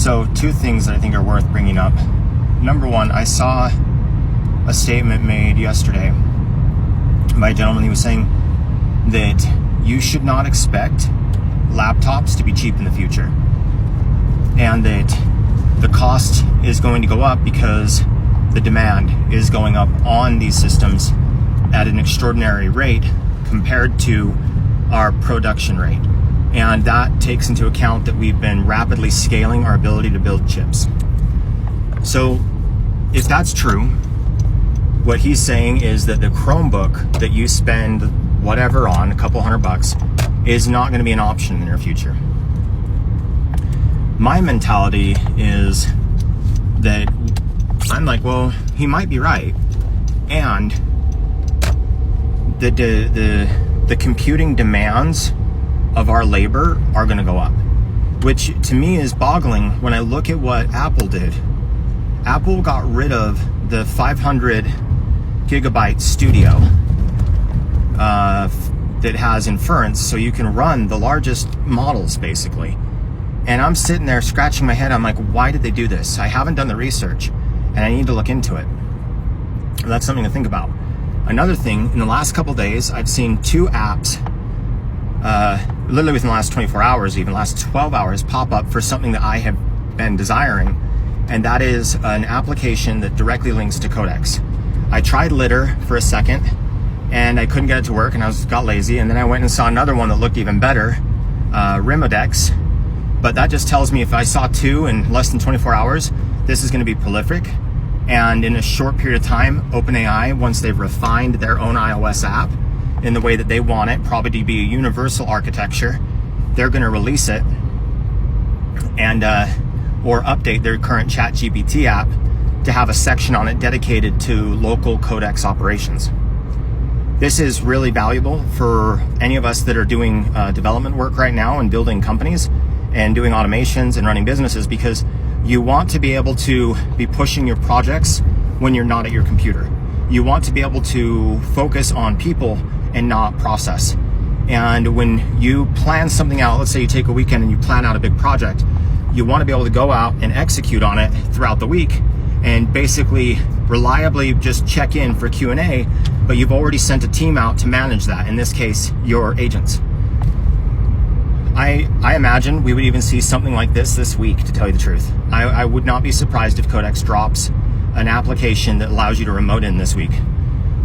So two things that I think are worth bringing up. Number one, I saw a statement made yesterday by a gentleman. He was saying that you should not expect laptops to be cheap in the future, and that the cost is going to go up because the demand is going up on these systems at an extraordinary rate compared to our production rate. And that takes into account that we've been rapidly scaling our ability to build chips. So if that's true, what he's saying is that the Chromebook that you spend whatever on, a couple $100, is not going to be an option in the near future. My mentality is that I'm like, well, he might be right, and the computing demands of our labor are going to go up, which to me is boggling when I look at what Apple did. Apple got rid of the 500 gigabyte studio that has inference, so you can run the largest models basically. And I'm sitting there scratching my head. I'm like, why did they do this? I haven't done the research, and I need to look into it. That's something to think about. Another thing, in the last couple days, I've seen two apps, literally within the last 24 hours, even last 12 hours, pop up for something that I have been desiring, and that is an application that directly links to Codex. I tried Litter for a second, and I couldn't get it to work, and got lazy, and then I went and saw another one that looked even better, Rimodex. But that just tells me if I saw two in less than 24 hours, this is going to be prolific. And in a short period of time, OpenAI, once they've refined their own iOS app in the way that they want it, probably to be a universal architecture, they're going to release it and or update their current ChatGPT app to have a section on it dedicated to local Codex operations. This is really valuable for any of us that are doing development work right now and building companies and doing automations and running businesses, because you want to be able to be pushing your projects when you're not at your computer. You want to be able to focus on people and not process. And when you plan something out, let's say you take a weekend and you plan out a big project, you want to be able to go out and execute on it throughout the week and basically reliably just check in for Q&A, but you've already sent a team out to manage that, in this case, your agents. I imagine we would even see something like this week, to tell you the truth. I would not be surprised if Codex drops an application that allows you to remote in this week.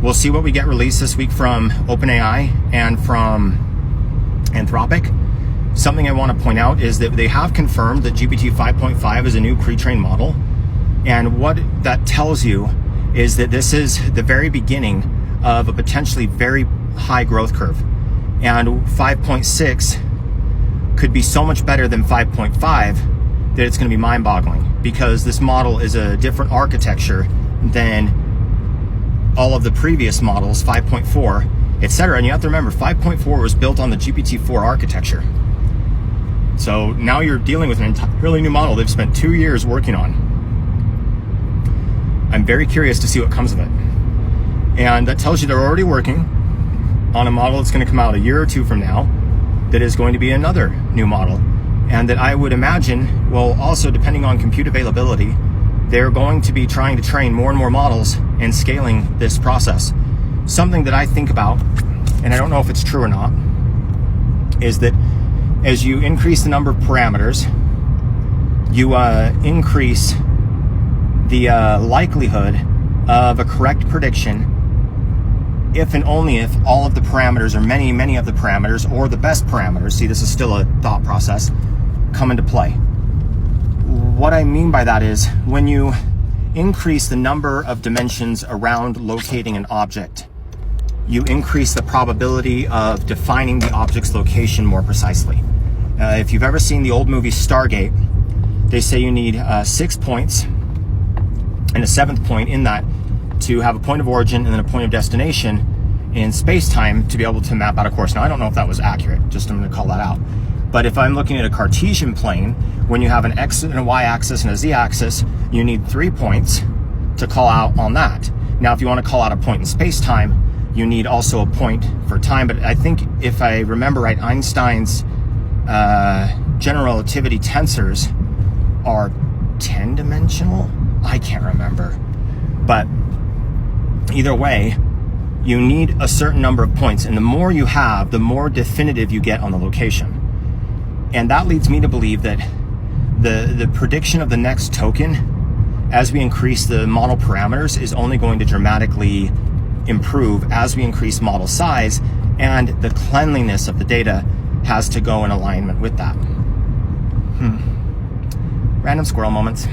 We'll see what we get released this week from OpenAI and from Anthropic. Something I want to point out is that they have confirmed that GPT 5.5 is a new pre-trained model. And what that tells you is that this is the very beginning of a potentially very high growth curve. And 5.6 could be so much better than 5.5 that it's going to be mind-boggling, because this model is a different architecture than all of the previous models, 5.4, etc. And you have to remember, 5.4 was built on the GPT-4 architecture. So now you're dealing with an entirely new model they've spent 2 years working on. I'm very curious to see what comes of it. And that tells you they're already working on a model that's going to come out a year or two from now that is going to be another new model, and that I would imagine will also, depending on compute availability, they're going to be trying to train more and more models and scaling this process. Something that I think about, and I don't know if it's true or not, is that as you increase the number of parameters, you increase the likelihood of a correct prediction if and only if all of the parameters, or many of the parameters, or the best parameters, see, this is still a thought process, come into play. What I mean by that is, when you increase the number of dimensions around locating an object, you increase the probability of defining the object's location more precisely. If you've ever seen the old movie Stargate, they say you need 6 points and a 7th point in that to have a point of origin and then a point of destination in space-time to be able to map out a course. Now, I don't know if that was accurate, just I'm going to call that out. But if I'm looking at a Cartesian plane, when you have an X and a Y axis and a Z axis, you need 3 points to call out on that. Now, if you want to call out a point in space-time, you need also a point for time. But I think, if I remember right, Einstein's general relativity tensors are 10-dimensional. I can't remember. But either way, you need a certain number of points, and the more you have, the more definitive you get on the location. And that leads me to believe that the prediction of the next token, as we increase the model parameters, is only going to dramatically improve as we increase model size, and the cleanliness of the data has to go in alignment with that. Random squirrel moments.